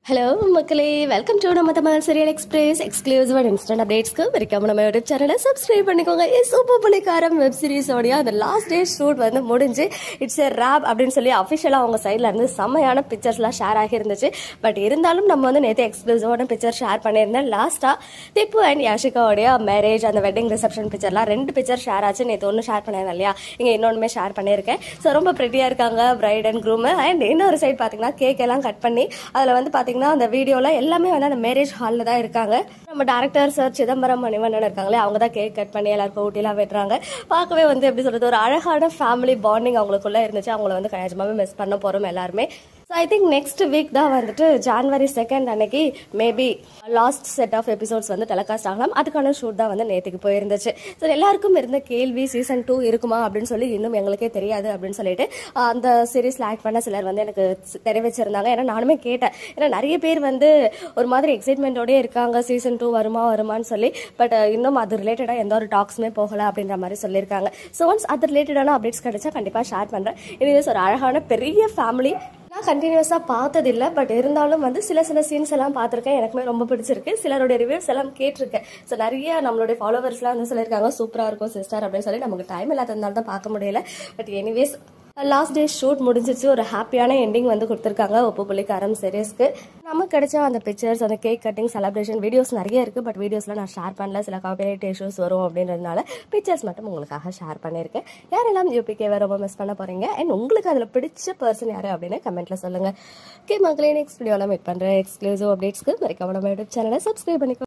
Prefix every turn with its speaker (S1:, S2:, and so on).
S1: Hello மக்களே, welcome to நம்ம Tamil serial express exclusive and instant அப்டேட்ஸ்க்கு வரைக்கும் நம்ம யூடியூப் சேனலை சப்ஸ்கிரைப் பண்ணிக்கோங்க. சூப்பர் புலிக்காரம் வெப் சீரிஸோடைய அந்த லாஸ்ட் டே ஷூட் வந்து முடிஞ்சு இட்ஸ் எ ரேப் அப்படின்னு சொல்லி அஃபிஷியலாக அவங்க சைடில் இருந்து செம்மையான பிக்சர்ஸ்லாம் ஷேர் ஆகியிருந்துச்சு. பட் இருந்தாலும் நம்ம வந்து நேற்று எக்ஸ்க்ளூசிவான பிக்சர் ஷேர் பண்ணியிருந்தேன். லாஸ்ட்டாக திப்பு அண்ட் யாஷிகாவுடைய மேரேஜ் அந்த வெட்டிங் ரிசப்ஷன் பிக்சர்லாம் 2 பிக்சர் ஷேர் ஆச்சு. நேற்று ஒன்று ஷேர் பண்ணியிருந்தேன் இல்லையா, இங்கே இன்னொன்றுமே ஷேர் பண்ணியிருக்கேன். ஸோ ரொம்ப ப்ரெட்டியாக இருக்காங்க பிரைட் அண்ட் க்ரூம். அண்ட் இன்னொரு சைட் பார்த்தீங்கன்னா கேக் எல்லாம் கட் பண்ணி அதில் வந்து பார்த்தீங்கன்னா அந்த வீடியோல எல்லாமே வந்து அந்த மேரேஜ் ஹாலில் தான் இருக்காங்க. நம்ம டேரக்டர் சார் சிதம்பரம் மணிவண்ணன் இருக்காங்களே, அவங்க தான் கேக் கட் பண்ணி எல்லாருக்கும் ஊட்டிலாம் வெட்டுறாங்க. பார்க்கவே வந்து எப்படி சொல்றது, ஒரு அழகான ஃபேமிலி பாண்டிங் அவங்களுக்குள்ள இருந்துச்சு. அவங்கள வந்து நிஜமாவே மிஸ் பண்ண போறோம் எல்லாருமே. So I think next week தான் வந்துட்டு January 2 அன்னைக்கு maybe last set of episodes வந்து டெலிகாஸ்ட் ஆகலாம். அதுக்கான ஷூட் தான் வந்து நேற்றுக்கு போயிருந்துச்சு. ஸோ எல்லாருக்கும் இருந்த கேள்வி சீசன் 2 இருக்குமா அப்படின்னு சொல்லி இன்னும் எங்களுக்கே தெரியாது அப்படின்னு சொல்லிட்டு அந்த சீரீஸ்ல ஆக்ட் பண்ண சிலர் வந்து எனக்கு தெரிவிச்சிருந்தாங்க. ஏன்னா நானுமே கேட்டேன், ஏன்னா நிறைய பேர் வந்து ஒரு மாதிரி எக்ஸைட்மெண்டோடய இருக்காங்க சீசன் 2 வருமான்னு சொல்லி. பட் இன்னும் அது ரிலேட்டடாக எந்த ஒரு டாக்ஸுமே போகல அப்படின்ற மாதிரி சொல்லியிருக்காங்க. ஸோ ஒன்ஸ் அது ரிலேட்டடான அப்டேட்ஸ் கிடைச்சா கண்டிப்பாக ஷேர் பண்ணுறேன். இது ஒரு அழகான பெரிய ஃபேமிலி. நான் கண்டினியூஸாக பார்த்ததில்லை, பட் இருந்தாலும் வந்து சில சீன்ஸ் எல்லாம் பார்த்துருக்கேன். எனக்குமே ரொம்ப பிடிச்சிருக்கு. சிலருடைய ரிவ்யூஸ் எல்லாம் கேட்டிருக்கேன். ஸோ நிறைய நம்மளுடைய ஃபாலோவர்ஸ்லாம் வந்து சொல்லியிருக்காங்க சூப்பராக இருக்கும் சிஸ்டர் அப்படின்னு சொல்லி. நமக்கு டைம் இல்லாததுனால தான் பார்க்க முடியல. But anyways last day shoot முடிஞ்சிச்சு. ஒரு ஹாப்பியான எண்டிங் வந்து கொடுத்துருக்காங்க உப்பு புலிக்காரம் சீரியஸ்க்கு. நமக்கு கிடைச்ச அந்த பிக்சர்ஸ், அந்த கேக் கட்டிங் செலிப்ரேஷன் வீடியோஸ் நிறைய இருக்குது. பட் வீடியோஸ்லாம் நான் ஷேர் பண்ணல, சில காப்பிரைட் இஷ்யூஸ் வரும் அப்படின்றதுனால பிக்சர்ஸ் மட்டும் உங்களுக்காக ஷேர் பண்ணியிருக்கேன். யாரெல்லாம் யூபிகேவை ரொம்ப மிஸ் பண்ண போகிறீங்க அண்ட் உங்களுக்கு அதில் பிடிச்ச பர்சன் யார் அப்படின்னு கமெண்ட்டில் சொல்லுங்கள். ஓகே மக்களே, நெக்ஸ்ட் வீடியோவில் மீட் பண்ணுறேன். எக்ஸ்க்ளூசிவ் அப்டேட்ஸ்க்கு மறக்காம நம்ம யூடியூப் சேனலை சப்ஸ்கிரைப் பண்ணிக்கோ.